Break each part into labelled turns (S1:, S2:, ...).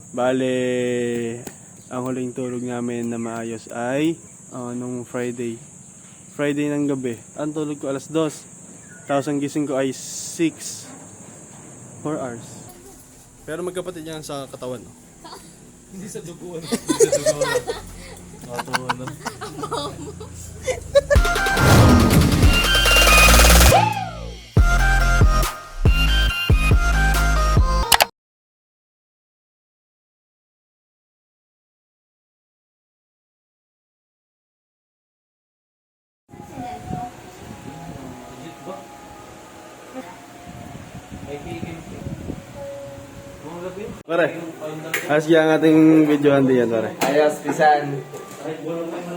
S1: Bale, ang huling tulog namin na maayos ay nung Friday ng gabi. Ang tulog ko alas 2. Tapos ang gising ko ay 6. 4 hours. Pero magkapatid yan sa katawan, no?
S2: Hindi sa duguan. Hindi sa duguan. Nakatawa na.
S1: Pare, as ang ating videohan din yan, pare.
S3: Ayos, pisan.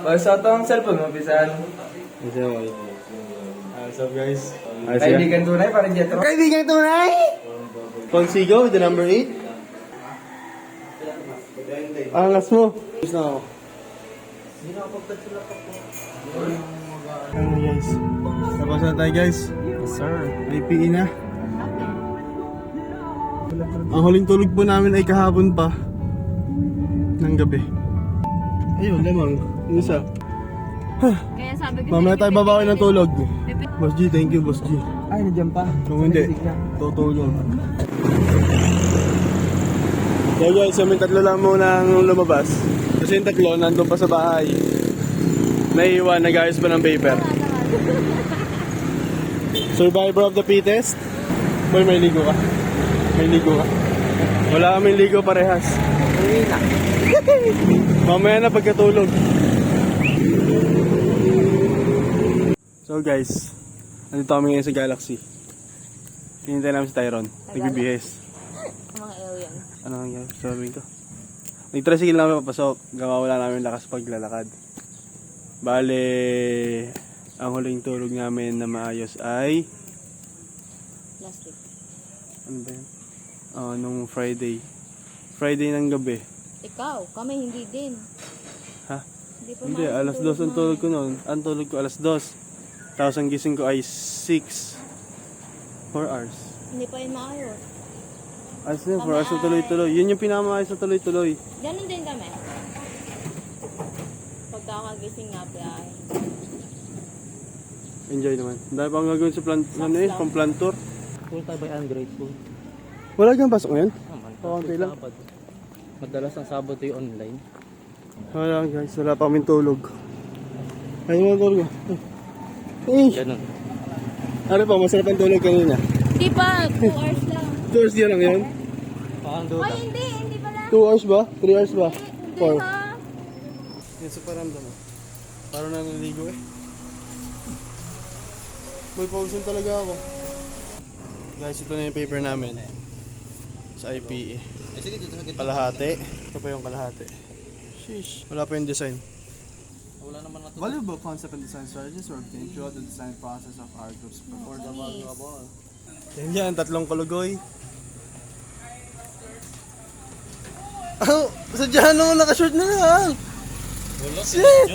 S3: Basta itong cellphone mo, pisan.
S1: What's up, guys?
S3: Kaibigan tunay, parang Jetro.
S1: Kaibigan tunay! Consigo with the number 8. Angas mo. Gusto na ako. Ano guys? Tapos na tayo guys.
S3: Yes, sir.
S1: IPE na. Ang huling tulog po namin ay kahapon pa ng gabi. Ayun, lamang. Yung isa.
S4: Kaya sabi ko
S1: Mamaya tayo babawi ng tulog. Boss G, thank you, Boss G.
S3: Ay, nandiyan pa.
S1: Kung hindi, tutulog. So guys, kami tatlo lang muna ang lumabas. Kasi yung tatlo, nandun pa sa bahay. Naiiwan, nag-ayos pa ng paper. Survivor of the fittest. Boy, may ligo ka. May ligo ka. Wala kaming ligo parehas. Mamaya na pagkatulog. So guys, nandito kami ngayon sa Galaxy. Hinintay namin si Tyron. Nagbibihis.
S4: mga alien.
S1: Ano nangyari? Sabihin ko. Nag-tricycle namin papasok. Gawa wala namin lakas paglalakad. Bale, ang huling tulog namin na maayos ay
S4: Last week.
S1: ano ba yan? Nung Friday ng gabi.
S4: Ikaw, kami hindi din.
S1: Ha?
S4: Hindi
S1: Hindi, alas 2 ang tulog ko noon. Ang tulog ko alas 2. Tapos ang gising ko ay 6. 4 hours.
S4: Hindi pa yun maayos.
S1: Ayos na, 4 hours na tuloy-tuloy. Yun yung pinamaayos na tuloy-tuloy.
S4: Ganun din kami. Pagkakagising nga biyahe.
S1: Enjoy naman. Dahil pa ang gagawin sa plant, ano eh, pang plant tour.
S2: Full tayo by ungrateful.
S1: Wala kang pasok ngayon?
S2: Naman.
S1: Pakunti lang.
S2: Madalas ang Sabado yung online.
S1: Wala guys, wala pa kaming tulog. Ay, mga tulog. Eh,
S2: Ganun.
S1: ano pa, masarap ang tulog kanina.
S4: Di ba? 2 hours lang.
S1: 2 hours din lang yun?
S2: Parang doon.
S4: Ay, hindi pala.
S1: 2 hours ba? 3 hours ba?
S4: Hindi
S1: 4.
S4: ha.
S1: Yan sa paramdam mo. Parang naniligo eh. May pausin talaga ako. Guys, ito na yung paper namin. Sa IPE. Kalahati. Ito pa yung kalahati. Sheesh. Wala pa yung design.
S2: Wala naman natutunan.
S5: Valuable concept and design strategies were obtained throughout the design process of our group's performance.
S1: Yan yan, tatlong kulugoy. Oh, sadyahan nung nakashort na lang.
S2: Wala,
S1: Shit!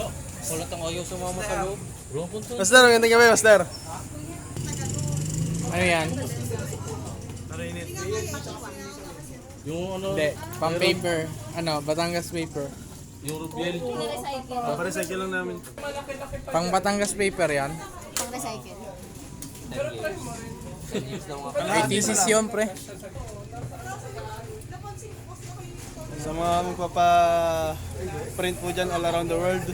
S2: wala tang ayaw sumama sa loob. Bro, punto.
S1: Master, magandang gabi, Master.
S3: Ano yan?
S2: Yung ano,
S3: Hindi, pang paper. Ano, Batangas paper.
S2: yung Rubiel.
S4: Recycle.
S1: Paparecycle lang namin.
S3: Pang Batangas paper yan.
S4: Pang recycle.
S3: Ay, thesis yun, pre.
S1: Sa mga magpapa-print po dyan all around the world,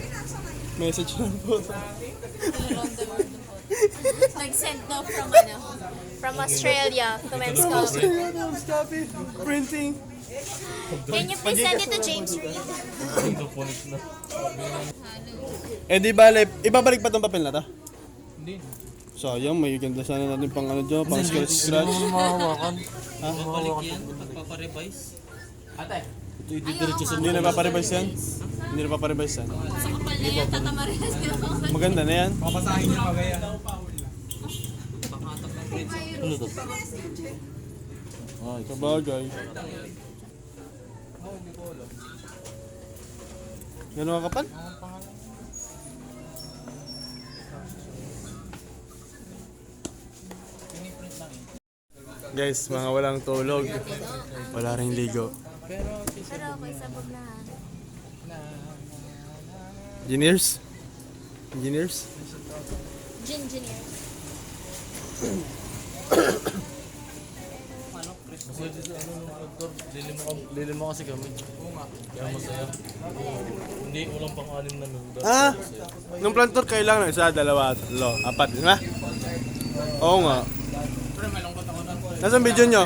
S1: message lang po.
S4: Nag-send no from Australia to Men's Coffee.
S1: Copy, printing.
S4: Can you please send it to James Reed?
S1: Eh di bale, ibabalik pa tong papel na to?
S2: Hindi.
S1: Sayang, may ganda sana natin pang ano dyan, pang scratch.
S2: Mahawakan. Ha? Babalik yan, pagpaparevise.
S1: Hindi na paparevise yan? Hindi na paparevise yan?
S4: Sa kapal na yan, tatamarin na
S1: Maganda na yan.
S5: Papasahin niyo pa kaya?
S2: Ano to?
S1: Ay, kabagay. Gano'n ka kapal? Guys, mga walang tulog. Wala ring ligo.
S4: Pero okay, sabog na.
S1: Engineers? Engineers?
S4: Ginger.
S2: Masaya dito, doktor. Lilim mo kasi kami. Kaya masaya. Hindi, walang pang-anim na minuto.
S1: Nung plantor kailangan isa, dalawa, tatlo, apat, di ba? Oo nga. Nasaan video nyo?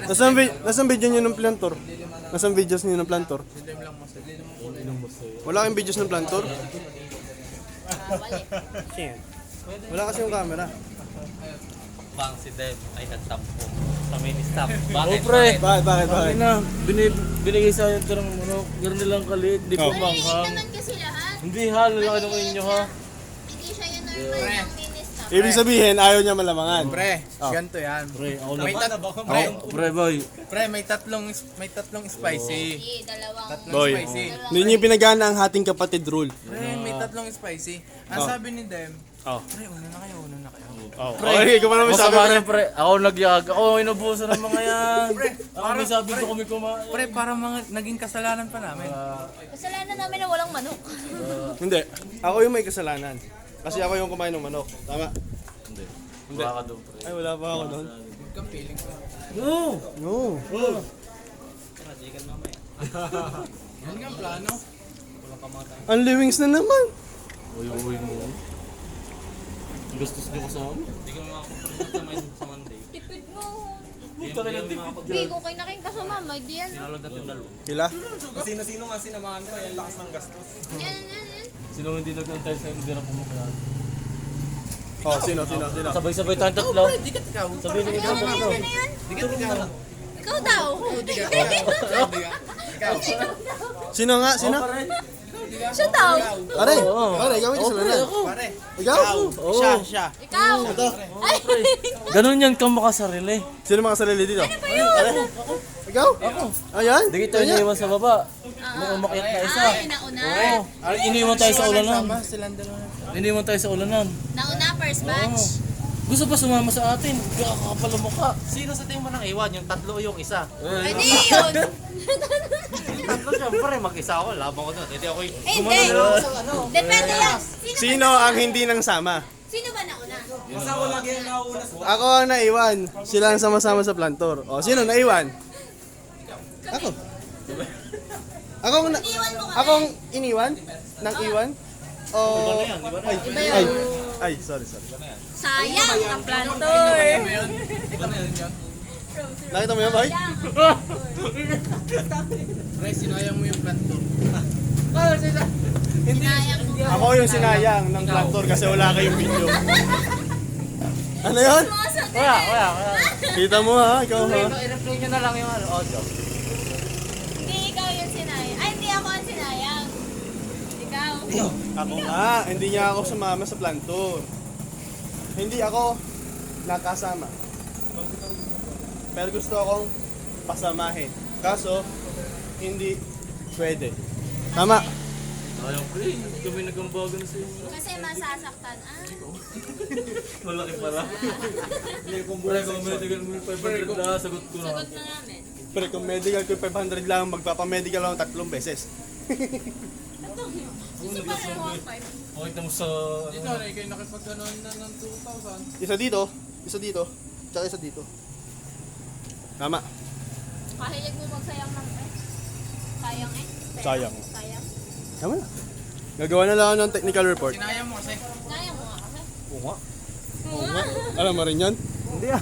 S1: Nasaan video nyo ng plantor? Nasaan videos nyo ng plantor? Wala kayong videos ng plantor? Shit. Wala kasi yung camera.
S6: Bang si Dev ay nagtampo sa mini-stop.
S2: Oh,
S6: Bakit?
S2: pre!
S1: Bakit?
S2: Bakit na? Binigay sa akin ito ng gano'n nilang kalit. Di pa
S1: Oh.
S2: manghang.
S4: naman kasi lahat.
S2: Hindi ha, lalaki ng inyo ha.
S4: Hindi siya yung normal ng mini-stop.
S1: Ibig sabihin, ayaw niya malamangan.
S5: Pre,
S1: Oh.
S5: ganito yan.
S2: Pre, ako na.
S5: May
S2: Pre, boy.
S5: Pre, may tatlong spicy.
S4: Hindi, dalawang.
S5: Tatlong
S1: Boy,
S5: spicy.
S1: hindi niyo pinagana ang hating kapatid rule.
S5: Pre, may tatlong spicy. Ang sabi ni Dem,
S1: Oh.
S5: pre, una na kayo.
S1: Oh. Okay, ikaw pa naman sabi,
S2: Masama
S1: pre.
S2: yan, pre. Ako nagyag. Ako inubusan ng mga yan. Ako may sabi ko kami kumain.
S5: Pre, para mga naging kasalanan pa namin.
S4: Kasalanan namin na walang manok.
S1: Hindi. Ako yung may kasalanan. Kasi ako yung kumain ng manok. Tama?
S2: Hindi. Wala ka doon, pre.
S1: Ay, wala pa ako doon.
S2: No!
S1: No.
S5: Yan nga ang plano.
S1: Ang livings na naman.
S2: Uy mo. Gastos niyo kasama.
S6: Hindi ko makapunta sa Monday.
S4: Tipid mo.
S2: Puta ka lang tipid
S4: Hindi ko kayo naking kasama. Di yan.
S6: Sinalod natin dalawa.
S1: Kila?
S5: Sino nga sinamahan ko, yung lakas ng gastos.
S4: Yan.
S2: Sino hindi nag-antay sa'yo, hindi na pumukayan.
S1: Oh, sino?
S2: Sabay-sabay tayong tatlo. Sabay na ikaw.
S4: Ano yan? Ikaw daw.
S1: Sino nga? Sino?
S4: Siya daw.
S1: Pare, ikaw may kasalanan.
S5: Pare,
S1: Ikaw?
S5: siya.
S4: Ikaw. Ay.
S2: Ganun yan kang makasarili.
S1: Sino mga sarili dito? Pare? Ikaw? Ako. Ayan?
S2: Hindi kita iniwan sa baba. Nung umakyat na isa.
S4: Ay, nauna.
S2: Iniwan tayo sa ulanan.
S5: Silang dalawa.
S2: Iniwan tayo sa ulanan.
S4: Nauna, first batch.
S2: Gusto pa sumama sa atin. Kakapal ang mukha.
S6: Sino sa tingin mo nang iwan? Yung tatlo o yung isa?
S4: Ay, di yun.
S6: Tatlo syempre, mag-isa ako. Labang ko doon. Hindi ako yung...
S4: Hindi. Depende yan.
S1: Sino ang hindi nang sama?
S4: Sino ba nauna?
S1: Ako ang naiwan. Sila ang sama-sama sa plantor. O, sino naiwan? Ako. Akong iniwan? Nang iwan? O... Ay, sorry.
S4: Sayang ang plantor.
S1: Nakita mo yun, boy?
S5: Pre, sinayang mo yung planto.
S4: Sayang mo.
S1: Ako yung sinayang ng plantor kasi wala kayong video. Ano yun?
S6: Wala.
S1: Kita mo ha, ikaw ha.
S6: I-replay nyo na lang yung audio.
S4: Hindi ikaw yung sinayang. Ay, hindi ako ang sinayang. Ikaw.
S1: Ako nga, hindi niya ako sumama sa plantor. Hindi ako nakasama. Pero gusto akong pasamahin. Kaso, hindi pwede. Tama.
S2: Ayaw pre, kami nagambagan sa inyo.
S4: Kasi masasaktan.
S2: Malaki pala. Pre, kung medical mo 500 na, sagot ko na.
S4: Sagot na namin.
S1: Pero kung medical ko 500 lang, magpapamedical ako 3 beses.
S4: Gusto pa rin 1.5.
S2: Pakita mo sa...
S5: Ikaw na, ikaw nakipagkanoon na ng 2,000.
S1: Isa dito, tsaka isa dito. Tama.
S4: Kahilig mo magsayang ng sayang
S1: Sayang.
S4: Sayang.
S1: Tama na. Gagawa na lang ako ng technical report.
S5: Sinayang mo kasi.
S4: Sayang mo nga kasi.
S1: Oo nga. Alam mo rin yan? Hindi ah.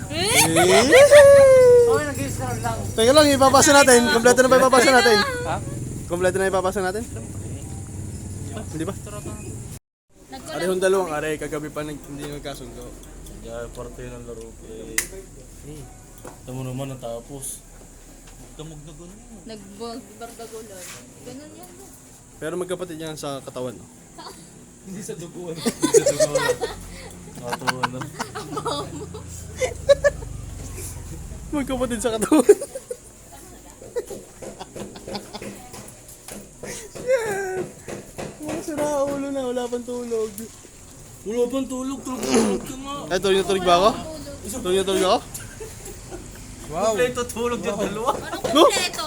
S6: Okay, nag-i-start lang.
S1: Teka lang, ipapasa natin. Kompleto na ba ipapasa natin? Ha? Kompleto na ipapasa natin? Hindi ba? Arehong dalawang are, kagabi pa hindi nagkasundo.
S2: Kaya parte ng laro kay... Tamo naman natapos.
S6: Damog na gano'n.
S4: Nagbardagulan. Ganun yan.
S1: Pero magkapatid yan sa katawan. No?
S2: Hindi sa duguan. Hindi sa duguan. Nakatawa na.
S1: Magkapatid sa katawan. Shit! Mga sira ulo na, wala pang tulog.
S2: Wala pang tulog ka nga.
S1: Eh, tulog na tulog ba ako? Tulog na tulog ako?
S6: Kompleto tulog yung dalawa.
S4: Anong kompleto?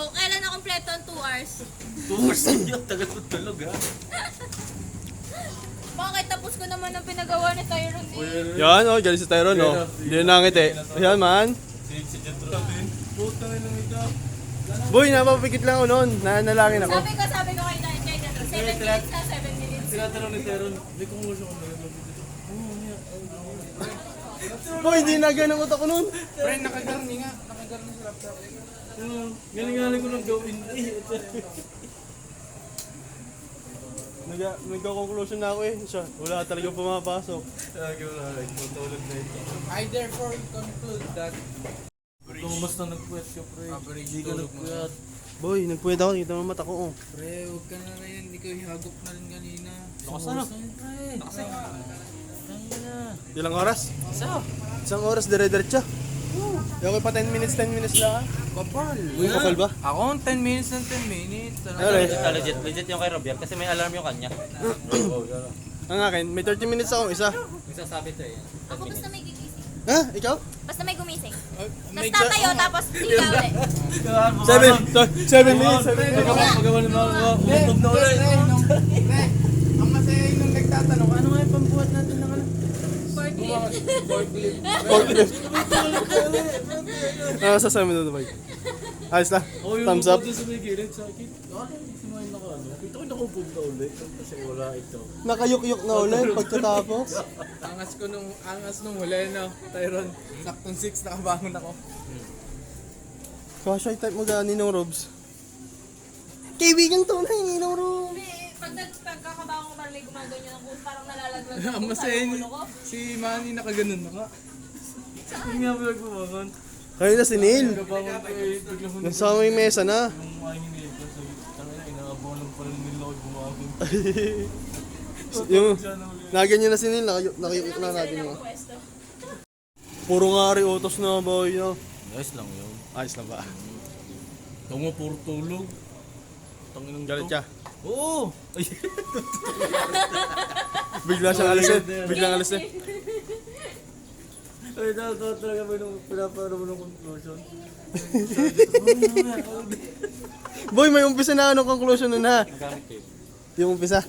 S4: hours.
S6: 2 hours na yun. Tagal ko tulog ha.
S4: Bakit? Tapos ko naman ang pinagawa ni Tyron eh.
S1: Yan, oh, galing si Tyrone, oh. Hindi na nangit eh. Ayan, man.
S2: Si Jetro. Puta na lang ikaw.
S1: Boy, napapikit lang ako noon. Nanalangin ako.
S4: Sabi ko kay Tyron, 7 minutes na, 7 minutes.
S2: Tinatanong ni Teron, may kumulusyon ko na lang.
S1: Boy, hindi na ganang utak ko noon.
S5: Pre, nakagarni nga. Nakagarni sa laptop.
S2: Galing-galing ko lang gawin.
S1: Nagka-conclusion na ako eh. Siya, wala talaga pumapasok.
S2: Tutulog na ito.
S5: I therefore conclude that
S2: Kung basta nagpuwet ka, pre. Hindi ka nagpuwet.
S1: Boy, nagpuwede ako. Kita mo mata ko, oh.
S5: pre, huwag ka na rin. Ikaw hihagop na rin kanina.
S6: Lakas na. Lakas na.
S1: Ilang oras? Isang oras, dire-diretso. Yung pa 10 minutes lang.
S5: Kapal.
S1: Uy, kapal ba?
S5: Ako 10 minutes ng 10 minutes.
S1: Ano eh?
S6: Legit yung kay Robier kasi may alarm yung kanya.
S1: Ang akin, may 30 minutes akong isa.
S6: Nagsasabi to eh.
S4: Ako basta may gigising.
S1: Ha? Ikaw?
S4: Basta may gumising. Tapos tatayo, tapos sila ulit.
S1: 7 minutes.
S2: Magawa ni mga umutog na ulit.
S5: Ang masaya yung nung nagtatanong, ano nga yung pambuhat natin ng ano?
S1: Forklift. Ano sasabi mo doon, boy? Ayos na. Thumbs up.
S2: Sa may gilid sa akin. Si Mayan naka ano. Ito ko nakupog na ulit. Kasi wala ito.
S1: Nakayuk-yuk na ulit pagkatapos.
S5: Angas nung huli, no? Tyron, saktong 6 nakabangon ako.
S1: Kasha type mo gani ng Robs. Kaibigan to na, Ninong Robs.
S4: Pagkakabaho ko parang may gumaganyan ako, parang nalalaglag ako.
S5: Ang masaya
S4: Parang
S5: niya,
S4: ulo ko.
S5: si Manny nakaganon na ka.
S2: Hindi nga pala gumawan.
S1: Kaya na si Neil.
S2: Kabangon ko eh. Biglang hindi
S1: Nasa may mesa na.
S2: yung mga hinihil ko. So, tangina, inaabaw lang pala ng nila ako gumawan.
S1: Yung, naganyan na si Neil, nakayuk na natin mo.
S4: Pwesto.
S1: Puro nga rin utos na, boy. No?
S2: Guys lang yun.
S1: Ayos na ba?
S2: Ito mo, puro tulog. Tanginang
S1: Galit ka.
S2: Oo! Ay,
S1: Bigla siyang alis eh. Biglang alis eh.
S2: ay, nakatawa talaga mo nung pinaparo mo ng conclusion.
S1: Boy, may umpisa na anong conclusion nun ha?
S6: Ang gamit ko yun.
S1: Yung umpisa?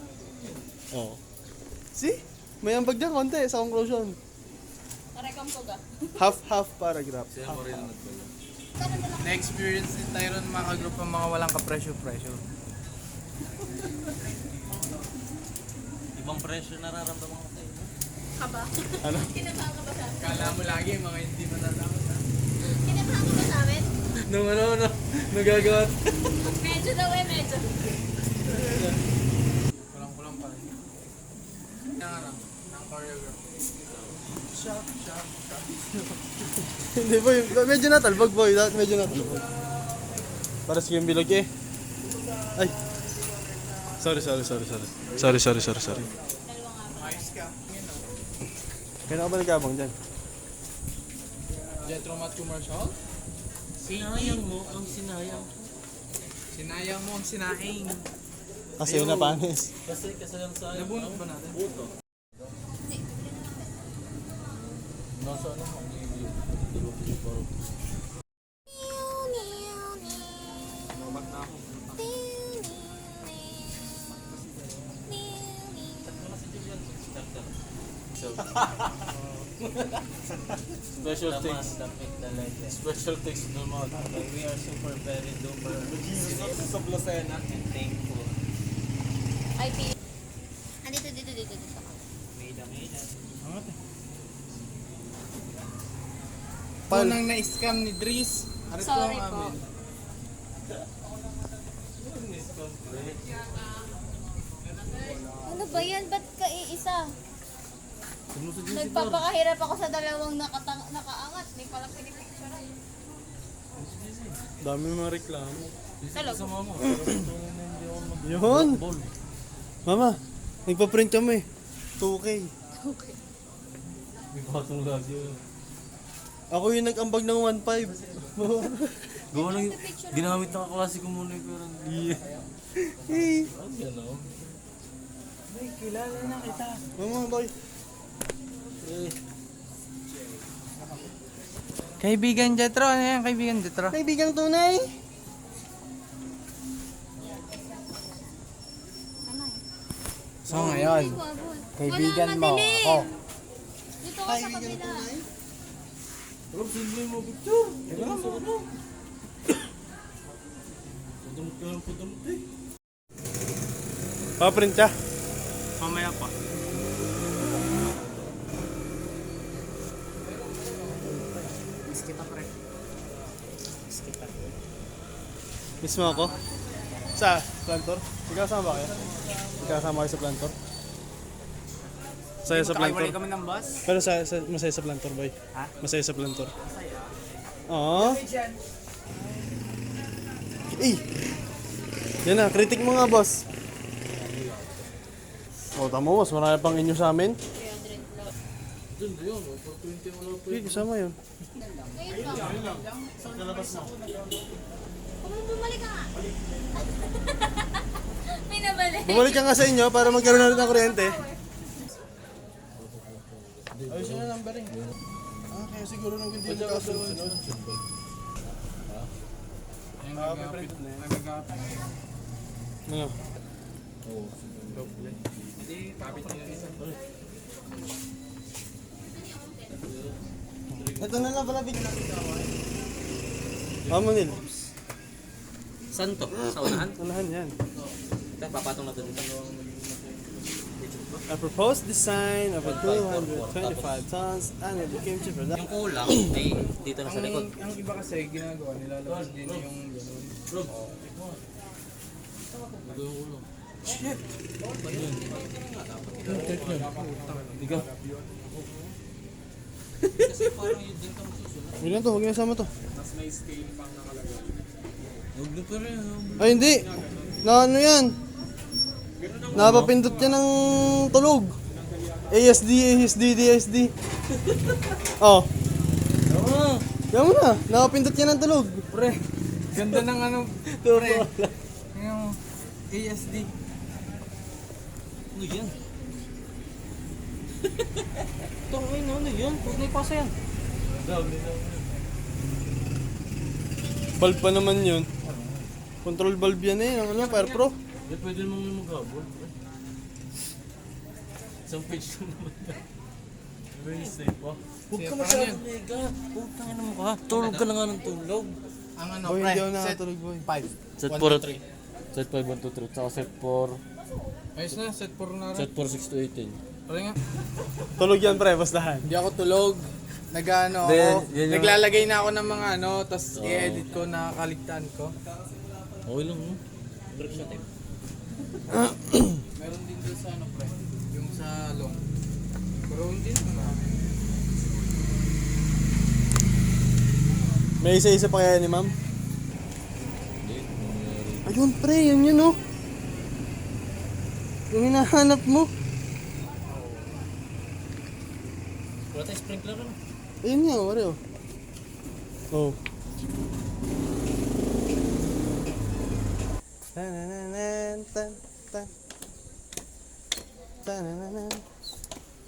S1: Oo. See? May ambag dyan konti sa conclusion.
S4: Narekam ko ga.
S1: Half paragraph.
S2: Siya mo rin ang nagpala.
S5: Na-experience ni Tyron makagroup ng mga walang ka-pressure.
S6: Ibang pressure nararamdaman ko sa'yo.
S4: Kaba.
S1: Ano?
S4: Kinabahan ka ba sa amin?
S5: Kala mo lagi mga hindi matatakot ha.
S4: Kinabahan ka ba sa amin?
S2: Nung ano, nagagawa.
S4: Medyo daw eh, medyo.
S5: Kulang pa rin. Yan ano, ng choreography. Shock.
S1: Hindi boy, medyo natalbog boy. Medyo natalbog. Para sa yung bilog eh. Ay. Sorry.
S5: Ayos ka.
S1: Kailan ka ba nagkabang dyan?
S5: Jetro Mat commercial?
S6: Sinayang mo ang sinayang.
S5: Sinayang mo ang sinaing.
S1: Kasi yun na panis.
S2: Kasi lang sa akin.
S5: Nabunot ba natin?
S2: Buto. Nasa ano, ang hindi. Parang
S5: Mabat na ako.
S2: special things. Special things naman.
S6: We are super very duper
S2: Sa Placena.
S6: and thankful.
S4: Ay, pili. Dito.
S5: Ito nang na-scam ni Dries. Arito
S4: Sorry
S5: ang
S4: po.
S5: amin.
S4: Ano ba yan? Ba't ka iisa? Nagpapakahirap ako sa dalawang nakaangat. May palang pinipicture.
S1: Dami mga reklamo.
S4: Talog.
S2: Sa mama.
S1: Yun! Mama, nagpa-print kami. 2K.
S2: May patong lagi yun.
S1: Ako yung nag-ambag ng 1.5.
S2: Gawa lang yung ginamit ng kaklase ko muna yung pero hindi.
S1: Hey!
S2: Ang gano'n.
S5: Ay, kilala na kita.
S1: Mama, boy.
S5: Kaibigan Jetro, ano yan? Kaibigan Jetro?
S1: Kaibigang tunay.
S5: So ngayon,
S4: Hindi ko abot.
S5: kaibigan
S4: Wala,
S5: mo
S4: madilim.
S5: ako.
S4: Dito ka sa kabila.
S2: Rob, sino mo picture? Kailangan mo ano? Pudumot ka ng pudumot eh.
S1: Paprint ka?
S6: Mamaya pa.
S5: Miss kita pre. Miss kita.
S1: Miss mo ako? Sa plantor? Magkasama ba kayo? Magkasama kayo sa plantor? Masaya sa plantor?
S5: Makaiwalay kami ng bus.
S1: Pero masaya sa plantor, boy.
S5: Ha?
S1: Masaya sa plantor. Oo. Eh! Yan na, critic mo nga, boss. O, tamo, mas marami pang inyo sa amin.
S2: Doon, yun. 420 wala pa.
S1: Sige, kasama yun.
S4: Ngayon lang. Kung bumalik ka nga. Pinabalik.
S1: Bumalik ka nga sa inyo para magkaroon na rin ng kuryente. Ayos na numbering. Ah, kaya siguro nang hindi na kasunod-sunod. Paprint na yan. Ano? Ito na lang pala bigyan natin. Manil.
S6: Saan to? Sa unahan?
S1: Unahan yan.
S6: Ito, papatong na doon.
S1: A proposed design of a 225 tons annual kimchi production.
S6: Yung kulang ay dito na sa likod.
S5: Ang iba kasi ginagawa nila, labas din yung gano'n.
S2: Rob. Ito yung ulo.
S6: Kasi parang yun din ka magsusunod.
S1: Huwag lang to, huwag niyo sama to.
S2: Huwag na pa rin.
S1: Ay hindi! Na ano yan? Napapindot yan ng tulog. ASD, ASD, DSD. Oh. Yan mo na, napapindot yan ng tulog.
S5: Pre, ganda ng ano, pre. Yung ASD.
S6: Ano yan? Ito, ano yan? Huwag na ipasa yan.
S1: Bulb pa naman yun. Control bulb yan eh, ano, Fire Pro.
S2: Eh, pwede naman yung mag-habol. Isang page lang naman yan. Very safe pa.
S6: Huwag ka masyadong mega. Huwag ka nga naman ka. Tulog ka na nga ng tulog.
S5: Ang ano,
S1: Boy,
S5: pre,
S1: hindi ako
S5: set
S1: nakatulog, boy.
S5: 5.
S2: Set
S5: 1,
S2: 4
S5: 2, 3.
S2: Set 5, 1, 2, 3. Tsaka set 4.
S5: Ayos na, set 4 na rin.
S2: Set 4, 6 to 18.
S5: Pre nga.
S1: Tulog yan pre, bastahan.
S5: Hindi ako tulog. Nag-ano
S2: Then,
S5: ako.
S2: yan yung-
S5: Naglalagay na ako ng mga ano, tapos i-edit ko, nakakaligtaan ko.
S2: Okay lang, no?
S6: Break shot eh.
S5: Meron din doon sa ano, pre. Yung sa long. Pero hindi na.
S1: May isa-isa pa kaya ni ma'am? Ayun pre, yun oh. Yung hinahanap mo.
S6: Wala tayong sprinkler ano?
S1: Ayun nga, wari oh. Oh. Tanananan, tan, tan. Tanananan,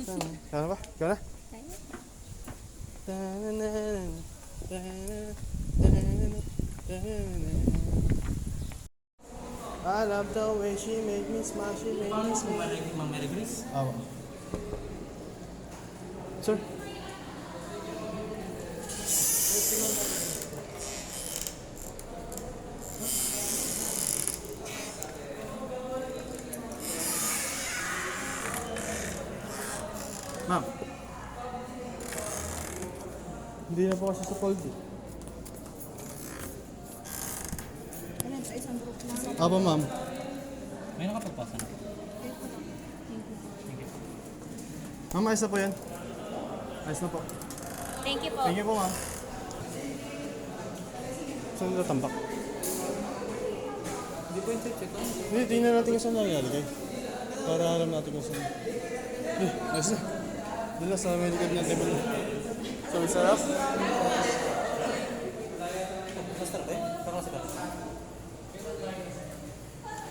S1: tan. Ikaw na ba? Ikaw na? Tanananan, tanananan, tanananan, tanananan. I love the way she make me smile, she make me smile.
S6: Ma'am Mary Grace?
S1: Awa. Sir? Ma'am. Hindi na po kasi sa cold eh. Apa ma'am?
S6: May nakapagpasa na.
S1: Ma'am, ayos na po yan. Ayos na po.
S4: Thank you po.
S1: Thank you po ma'am. Saan nila tambak?
S5: Hindi po yung check ko.
S1: Hindi, tingnan natin kung saan nangyari. Para alam natin kung saan. Eh, ayos na. Doon na sa may likod ng table. So, sarap.
S6: Basta ba eh? Parang kasi ka.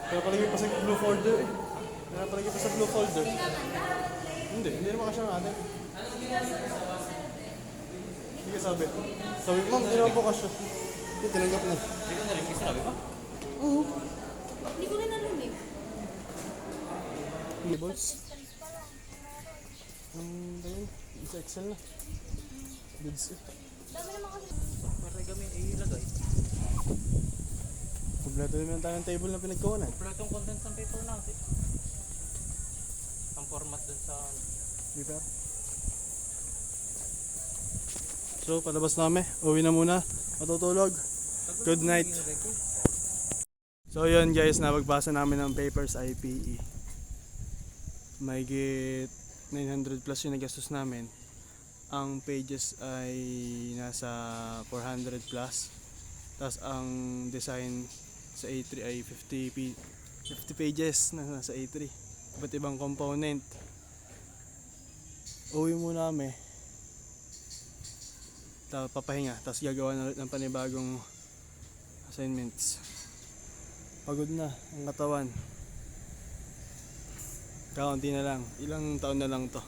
S1: Kaya palagi pa sa blue folder eh. Kaya palagi pa sa blue folder. Hindi naman kasi ang atin. Hindi ka sabi. Sabi, ma'am, hindi naman po kasi. Hindi, tinanggap na.
S6: Hindi ko na-release sinabi ba?
S1: Oo.
S4: Hindi ko rin alam eh.
S1: Balls. Ayun, isa Excel na. Goods eh.
S4: Dami naman kasi.
S6: Marigami ay ilagay.
S1: Kompleto naman tayo ng table na pinagkuhanan.
S6: Kompletong condense ng paper natin. Ang format dun sa
S1: Paper. So, palabas na kami. Uwi na muna. Matutulog. Good night. So, yun guys. Napagpasa namin ng papers IPE. May git 900 plus yung nagastos namin. Ang pages ay nasa 400 plus. Tapos ang design sa A3 ay 50 pages na nasa A3. Iba't ibang component. Uwi muna kami. Papahinga. Tapos gagawa na ulit ng panibagong assignments. Pagod na ang katawan. Kaunti na lang. Ilang taon na lang to.